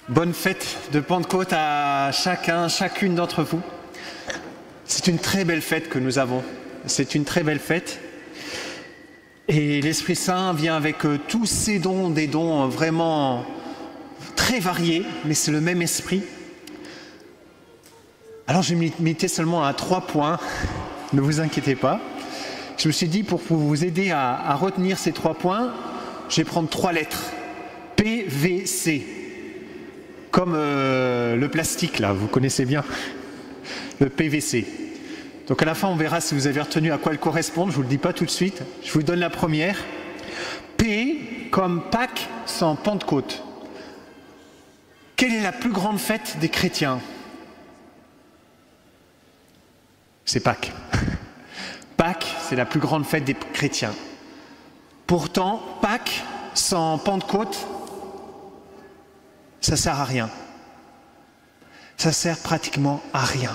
Bonne fête de Pentecôte à chacun, chacune d'entre vous. C'est une très belle fête que nous avons. C'est une très belle fête. Et l'Esprit Saint vient avec tous ses dons, des dons vraiment très variés, mais c'est le même Esprit. Alors je vais me limiter seulement à 3 points, ne vous inquiétez pas. Je me suis dit, pour vous aider à retenir ces 3 points, je vais prendre 3 lettres. PVC. Comme le plastique, là, vous connaissez bien, le PVC. Donc à la fin, on verra si vous avez retenu à quoi elles correspondent, je ne vous le dis pas tout de suite. Je vous donne la première. P comme Pâques sans Pentecôte. Quelle est la plus grande fête des chrétiens? C'est Pâques. Pâques, c'est la plus grande fête des chrétiens. Pourtant, Pâques sans Pentecôte, ça ne sert à rien. Ça sert pratiquement à rien.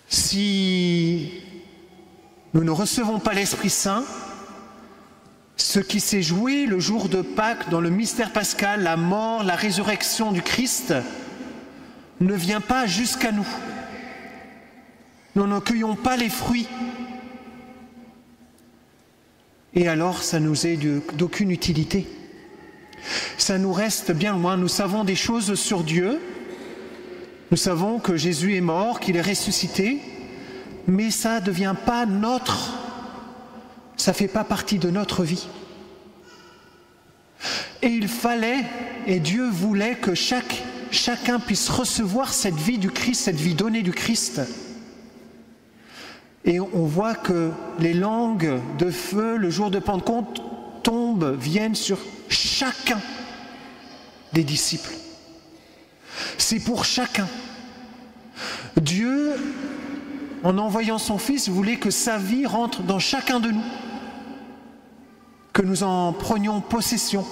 Si nous ne recevons pas l'Esprit Saint, ce qui s'est joué le jour de Pâques dans le mystère pascal, la mort, la résurrection du Christ, ne vient pas jusqu'à nous. Nous n'en cueillons pas les fruits. Et alors, ça nous est d'aucune utilité. Ça nous reste bien loin. Nous savons des choses sur Dieu. Nous savons que Jésus est mort, qu'il est ressuscité, mais ça ne devient pas notre. Ça ne fait pas partie de notre vie. Et il fallait, et Dieu voulait que chacun puisse recevoir cette vie du Christ, cette vie donnée du Christ. Et on voit que les langues de feu, le jour de Pentecôte, viennent sur chacun des disciples. C'est pour chacun. Dieu, en envoyant son Fils, voulait que sa vie rentre dans chacun de nous, que nous en prenions possession.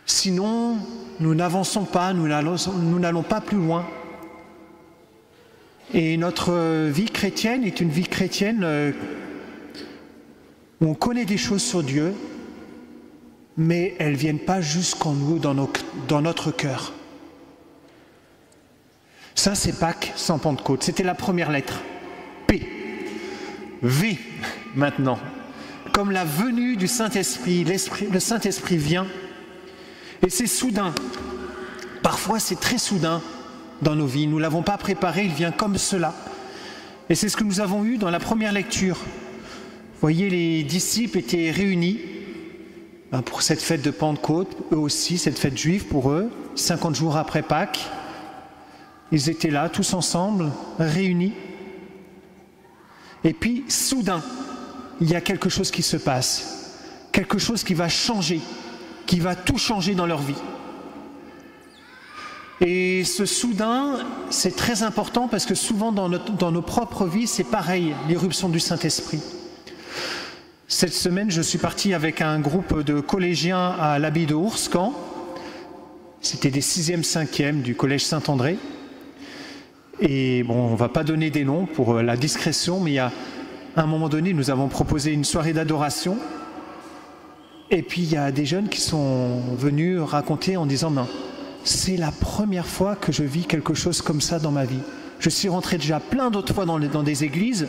Sinon, nous n'avançons pas, nous n'allons pas plus loin. Et notre vie chrétienne est une vie chrétienne où on connaît des choses sur Dieu, mais elles ne viennent pas jusqu'en nous, dans notre cœur. Ça, c'est Pâques sans Pentecôte. C'était la première lettre. P. V, maintenant. Comme la venue du Saint-Esprit, le Saint-Esprit vient, et c'est soudain. Parfois, c'est très soudain dans nos vies. Nous ne l'avons pas préparé, il vient comme cela. Et c'est ce que nous avons eu dans la première lecture. Vous voyez, les disciples étaient réunis pour cette fête de Pentecôte, eux aussi, cette fête juive pour eux, 50 jours après Pâques. Ils étaient là, tous ensemble, réunis. Et puis, soudain, il y a quelque chose qui se passe, quelque chose qui va changer, qui va tout changer dans leur vie. Et ce soudain, c'est très important parce que souvent dans nos propres vies, c'est pareil, l'irruption du Saint-Esprit. Cette semaine, je suis parti avec un groupe de collégiens à l'abbaye de Ourscan. C'était des 6e, 5e du collège Saint-André. Et bon, on ne va pas donner des noms pour la discrétion, mais à un moment donné, nous avons proposé une soirée d'adoration. Et puis, il y a des jeunes qui sont venus raconter en disant « Non, c'est la première fois que je vis quelque chose comme ça dans ma vie. Je suis rentré déjà plein d'autres fois dans des églises,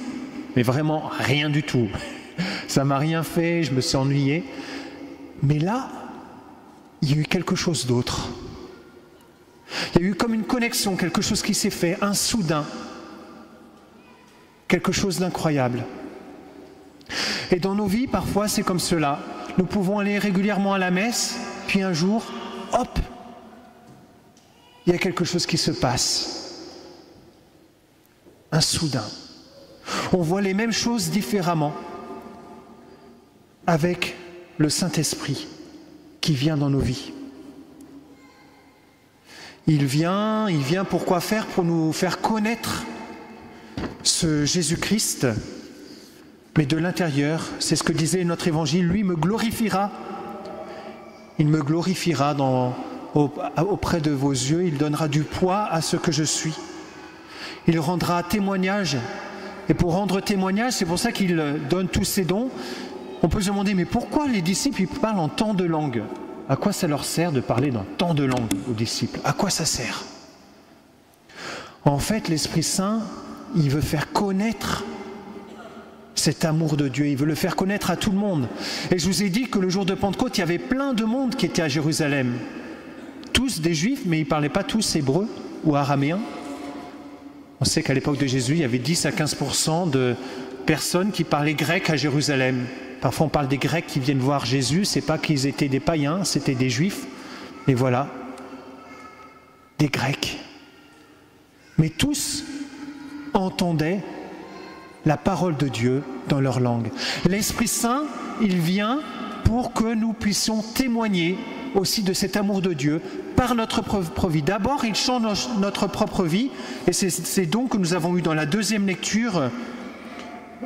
mais vraiment rien du tout. Ça ne m'a rien fait, je me suis ennuyé. Mais là, il y a eu quelque chose d'autre. Il y a eu comme une connexion, quelque chose qui s'est fait, un soudain, quelque chose d'incroyable. Et dans nos vies, parfois, c'est comme cela. Nous pouvons aller régulièrement à la messe, puis un jour, hop, il y a quelque chose qui se passe. Un soudain. On voit les mêmes choses différemment avec le Saint-Esprit qui vient dans nos vies. Il vient pour quoi faire? Pour nous faire connaître ce Jésus-Christ, mais de l'intérieur, c'est ce que disait notre évangile, lui me glorifiera. Il me glorifiera auprès de vos yeux, il donnera du poids à ce que je suis. Il rendra témoignage, et pour rendre témoignage, c'est pour ça qu'il donne tous ses dons, On peut se demander, mais pourquoi les disciples ils parlent en tant de langue? À quoi ça leur sert de parler dans tant de langues aux disciples? À quoi ça sert? En fait, l'Esprit Saint, il veut faire connaître cet amour de Dieu, il veut le faire connaître à tout le monde. Et je vous ai dit que le jour de Pentecôte, il y avait plein de monde qui était à Jérusalem. Tous des Juifs, mais ils ne parlaient pas tous hébreu ou araméen. On sait qu'à l'époque de Jésus, il y avait 10 à 15% de personnes qui parlaient grec à Jérusalem. Parfois, on parle des Grecs qui viennent voir Jésus, c'est pas qu'ils étaient des païens, c'était des Juifs. Et voilà, des Grecs. Mais tous entendaient la parole de Dieu dans leur langue. L'Esprit Saint, il vient pour que nous puissions témoigner aussi de cet amour de Dieu par notre propre vie. D'abord, il change notre propre vie, et c'est donc que nous avons eu dans la deuxième lecture,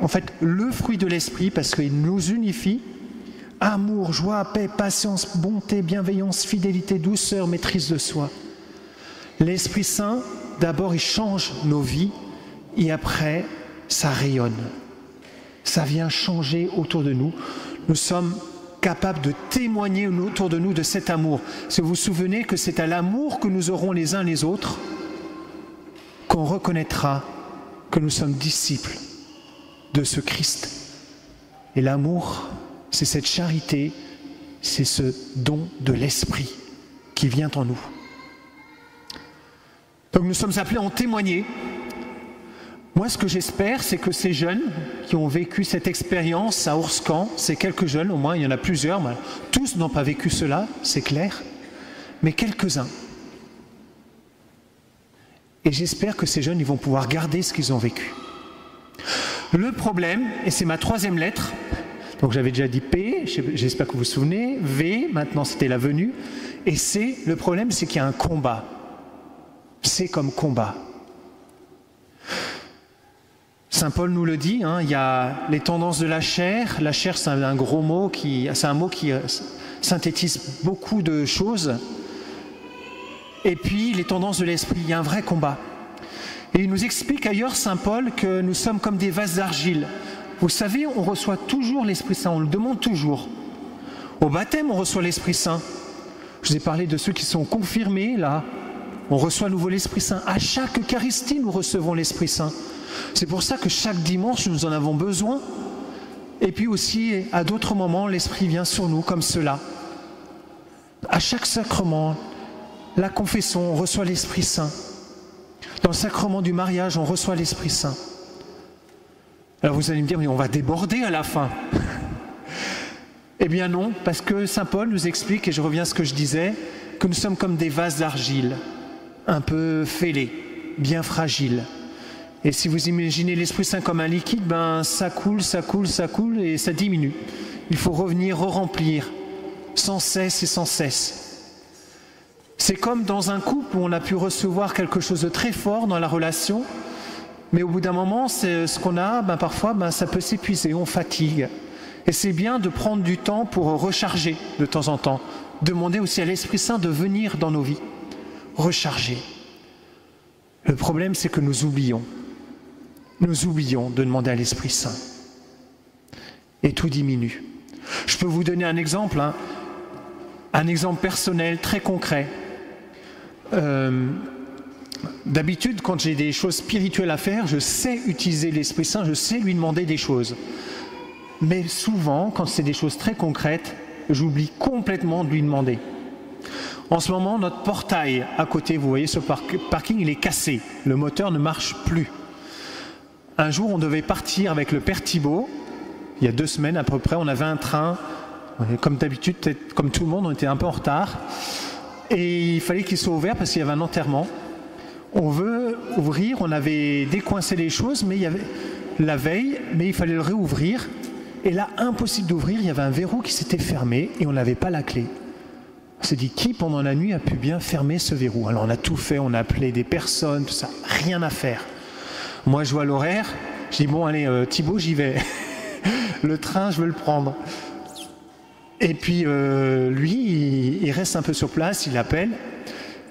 en fait, le fruit de l'Esprit, parce qu'il nous unifie. Amour, joie, paix, patience, bonté, bienveillance, fidélité, douceur, maîtrise de soi. L'Esprit Saint, d'abord, il change nos vies, et après, ça rayonne. Ça vient changer autour de nous. Nous sommes capables de témoigner autour de nous de cet amour. Si vous vous souvenez que c'est à l'amour que nous aurons les uns les autres qu'on reconnaîtra que nous sommes disciples de ce Christ. Et l'amour, c'est cette charité, c'est ce don de l'Esprit qui vient en nous. Donc nous sommes appelés à en témoigner. Moi, ce que j'espère, c'est que ces jeunes qui ont vécu cette expérience à Ourscan, ces quelques jeunes, au moins il y en a plusieurs, tous n'ont pas vécu cela, c'est clair, mais quelques-uns. Et j'espère que ces jeunes, ils vont pouvoir garder ce qu'ils ont vécu. Le problème, et c'est ma troisième lettre, donc j'avais déjà dit P, j'espère que vous vous souvenez, V, maintenant c'était la venue, et C, le problème c'est qu'il y a un combat. C'est comme combat. Saint Paul nous le dit, il y a les tendances de la chair. La chair, c'est un gros mot, c'est un mot qui synthétise beaucoup de choses. Et puis, les tendances de l'esprit, il y a un vrai combat. Et il nous explique ailleurs, Saint Paul, que nous sommes comme des vases d'argile. Vous savez, on reçoit toujours l'Esprit Saint, on le demande toujours. Au baptême, on reçoit l'Esprit Saint. Je vous ai parlé de ceux qui sont confirmés, là. On reçoit à nouveau l'Esprit Saint. À chaque Eucharistie, nous recevons l'Esprit Saint. C'est pour ça que chaque dimanche, nous en avons besoin. Et puis aussi, à d'autres moments, l'Esprit vient sur nous comme cela. À chaque sacrement, la confession, on reçoit l'Esprit Saint. Dans le sacrement du mariage, on reçoit l'Esprit Saint. Alors vous allez me dire, mais on va déborder à la fin. Eh bien non, parce que Saint Paul nous explique, et je reviens à ce que je disais, que nous sommes comme des vases d'argile, un peu fêlés, bien fragiles. Et si vous imaginez l'Esprit Saint comme un liquide, ça coule, ça coule, ça coule et ça diminue. Il faut revenir re-remplir, sans cesse et sans cesse. C'est comme dans un couple où on a pu recevoir quelque chose de très fort dans la relation, mais au bout d'un moment, c'est ce qu'on a, parfois, ça peut s'épuiser, on fatigue. Et c'est bien de prendre du temps pour recharger de temps en temps. Demander aussi à l'Esprit Saint de venir dans nos vies, recharger. Le problème, c'est que nous oublions. Nous oublions de demander à l'Esprit Saint. Et tout diminue. Je peux vous donner un exemple personnel, très concret. D'habitude, quand j'ai des choses spirituelles à faire, je sais utiliser l'Esprit Saint, je sais lui demander des choses. Mais souvent, quand c'est des choses très concrètes, j'oublie complètement de lui demander. En ce moment, notre portail à côté, vous voyez ce parking, il est cassé. Le moteur ne marche plus. Un jour, on devait partir avec le Père Thibault. Il y a 2 semaines à peu près, on avait un train. Comme d'habitude, comme tout le monde, on était un peu en retard. Et il fallait qu'il soit ouvert parce qu'il y avait un enterrement. On veut ouvrir, on avait décoincé les choses, mais il y avait la veille, mais il fallait le réouvrir. Et là, impossible d'ouvrir, il y avait un verrou qui s'était fermé et on n'avait pas la clé. On s'est dit, qui pendant la nuit a pu bien fermer ce verrou? Alors on a tout fait, on a appelé des personnes, tout ça, rien à faire. Moi, je vois l'horaire, je dis, bon, allez, Thibault, j'y vais. Le train, je veux le prendre. Et puis, lui, il reste un peu sur place, il appelle.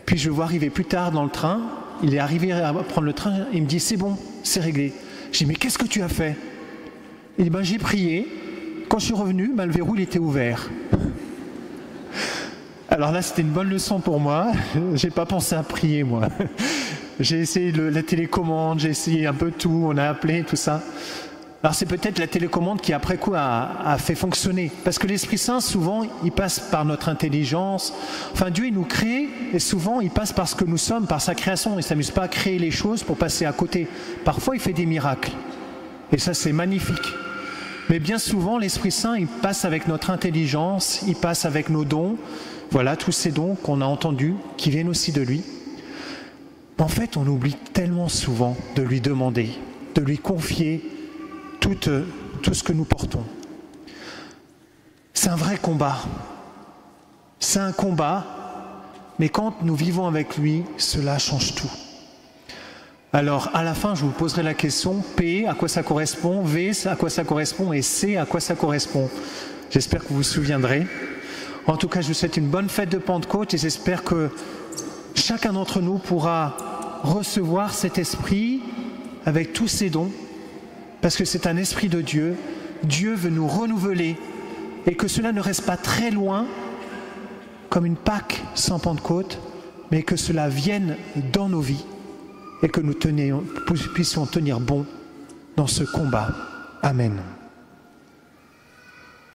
Puis, je le vois arriver plus tard dans le train. Il est arrivé à prendre le train, il me dit, c'est bon, c'est réglé. Je dis, mais qu'est-ce que tu as fait? Il dit, j'ai prié, quand je suis revenu, le verrou il était ouvert. Alors là, c'était une bonne leçon pour moi. J'ai pas pensé à prier, moi. J'ai essayé la télécommande, j'ai essayé un peu tout, on a appelé, tout ça. Alors c'est peut-être la télécommande qui après coup a fait fonctionner. Parce que l'Esprit Saint, souvent, il passe par notre intelligence. Enfin, Dieu, il nous crée, et souvent, il passe par ce que nous sommes, par sa création. Il ne s'amuse pas à créer les choses pour passer à côté. Parfois, il fait des miracles. Et ça, c'est magnifique. Mais bien souvent, l'Esprit Saint, il passe avec notre intelligence, il passe avec nos dons. Voilà, tous ces dons qu'on a entendus, qui viennent aussi de lui. En fait, on oublie tellement souvent de lui demander, de lui confier tout ce que nous portons. C'est un vrai combat. C'est un combat, mais quand nous vivons avec lui, cela change tout. Alors, à la fin, je vous poserai la question, P, à quoi ça correspond, V, à quoi ça correspond, et C, à quoi ça correspond. J'espère que vous vous souviendrez. En tout cas, je vous souhaite une bonne fête de Pentecôte et j'espère que chacun d'entre nous pourra recevoir cet esprit avec tous ses dons, parce que c'est un esprit de Dieu. Dieu veut nous renouveler et que cela ne reste pas très loin, comme une Pâque sans Pentecôte, mais que cela vienne dans nos vies et que nous puissions tenir bon dans ce combat. Amen.